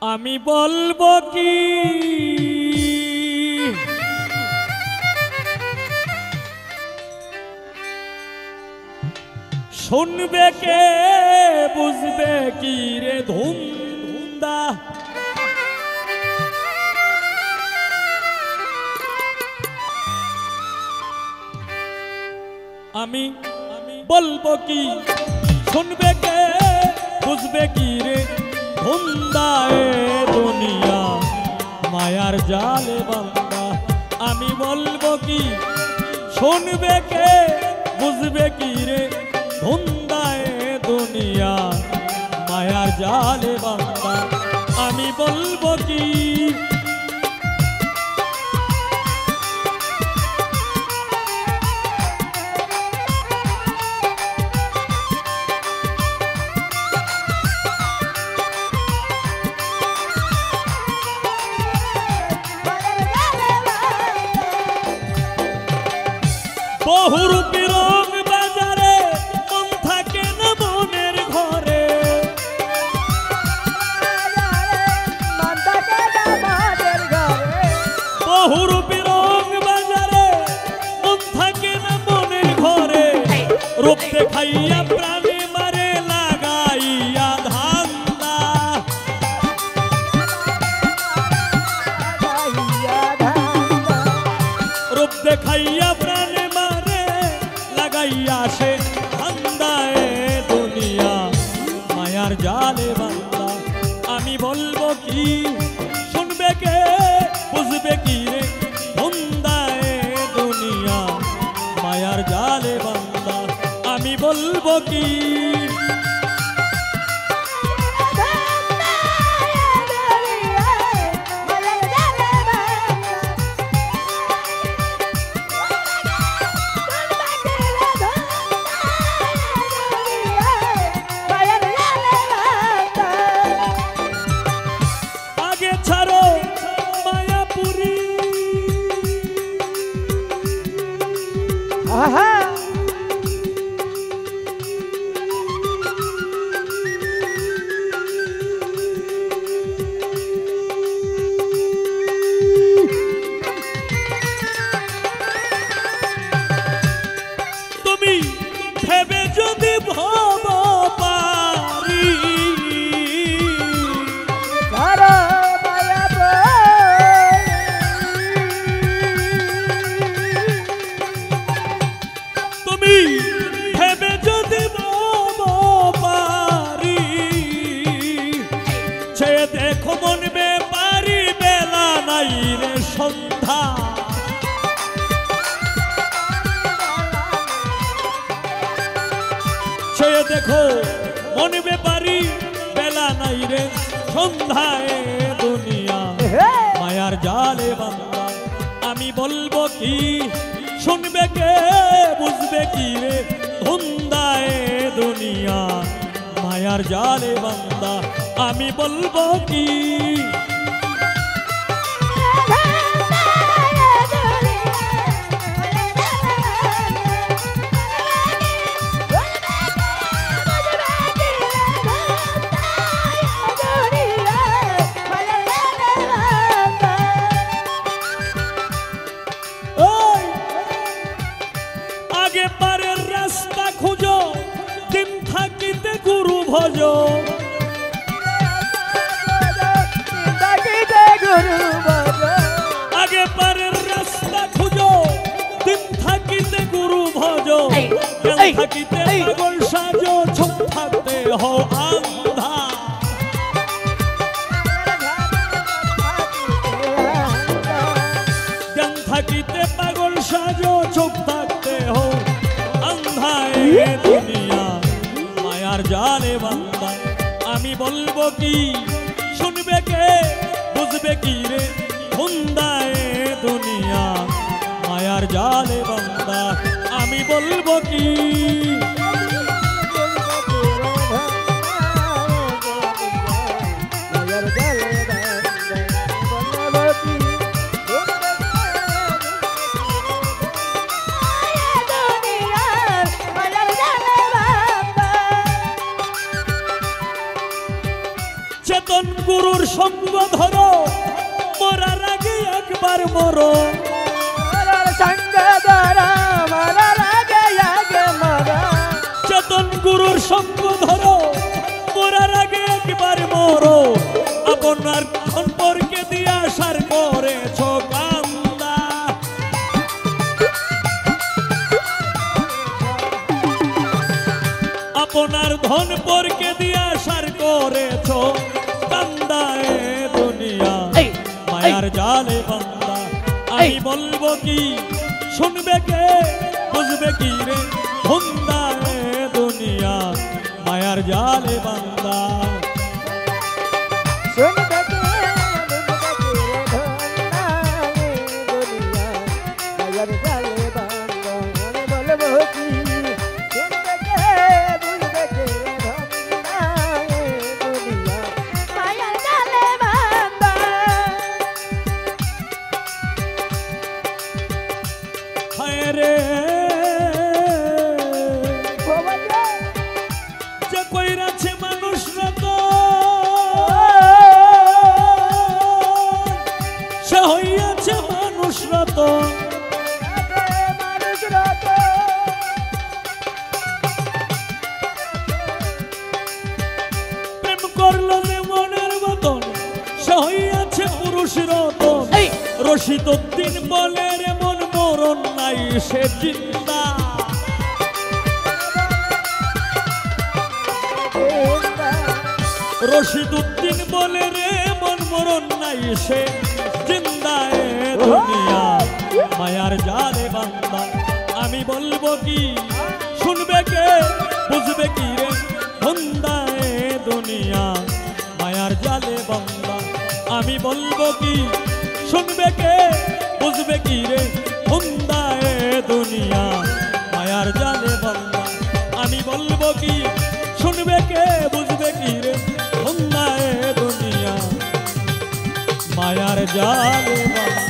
আমি বলবো কি শুনবে কে বুঝবে কি রে ধুন্দা আমি বলবো কি শুনবে কে বুঝবে কি রে ধুন্দা এ দুনিয়া মায়ার জালে বান্দা আমি বলবো কি শুনবে কে বুঝবে কি রে ধুন্দা এ দুনিয়া মায়ার জালে বান্দা আমি বলবো কি বহুরূপী রং বাজারে মন থাকে না মনের ঘরে বহুরূপী রং বাজারে মন থাকে না মনের ঘরে রূপ দেখাইয়া প্রাণে মারে লাগাইয়া ধান্দা রূপ দেখাইয়া প্রাণে সে ধান্দায় দুনিয়া মায়ার জালে বান্দা আমি বলবো কি শুনবে কে বুঝবে কি রে ধান্দায় দুনিয়া মায়ার জালে বান্দা আমি বলবো কি ভেবে যদি ভব পারি তুমি ভেবে যদি ভব পারি সে দেখো মন বেপারি বেলা নাই রে সন্ধ্যা সে দেখো মন বেপারি বেলা নাই রে সন্ধ্যায় দুনিয়া মায়ার জালে বান্দা আমি বলবো কি শুনবে কে বুঝবে কি রে ধুন্দায় দুনিয়া মায়ার জালে বান্দা আমি বলবো কি পারের রাস্তা খুঁজো দিন থাকিতে গুরু ভজ আগে পারের রাস্তা খুঁজো দিন থাকিতে গুরু ভজ থাকিতে পাগল সাজো চুপ থাকতে হও আন্ধা জ্ঞান থাকিতে পাগল সাজো চুপ থাকতে হও দুনিয়া মায়ার জালে বান্দা আমি বলবো কি শুনবে কে বুঝবে কি রে ধুন্দায় দুনিয়া মায়ার জালে বান্দা আমি বলবো কি চেতন গুরুর সঙ্গ ধরো মরার আগে একবার মরো সঙ্গ ধরো মরার আগে আগে মরো চেতন গুরুর সঙ্গ ধরো মরার আগে একবার মরো আপনার সম্পর্কে দিয়া সার করেছ কান্দা আপনার ধন পরকে দিয়া সার করেছ কান্দা এ দুনিয়া মায়ার জালে বান্দা আমি বলবো কি শুনবে কে বুঝবে কি রে ধন্দা এ দুনিয়া মায়ার জালে বান্দা শুনবে কে বুঝবে কি রে ধন্দা এ দুনিয়া মায়ার জালে বান্দা আমি বলবো কি শুনবে কে বুঝবে কি রে ধন্দা এ দুনিয়া মায়ার জালে বান্দা হায় রে যে কইরাছে মানুষ রত সে হইয়াছে মানুষ রত মানুষ রত প্রেম করলো যে মনের মতন সে হইয়াছে পুরুষ রতন রশিদ উদ্দিন বলে রে মন মরণ নাই সে জিন্দা রশিদ উদ্দিন বলে রে মন মরণ নাই সে জিন্দা এ দুনিয়া মায়ার জালে বান্দা আমি বলবো কি শুনবে কে বুঝবে কি রে ধন্দা এ দুনিয়া মায়ার জালে বান্দা আমি বলবো কি শুনবে কে বুঝবে কি রে ধন্দা এ দুনিয়া মায়ার জালে বান্দা আমি বলবো কি শুনবে কে বুঝবে কি রে ধন্দা এ দুনিয়া মায়ার জালে বান্দা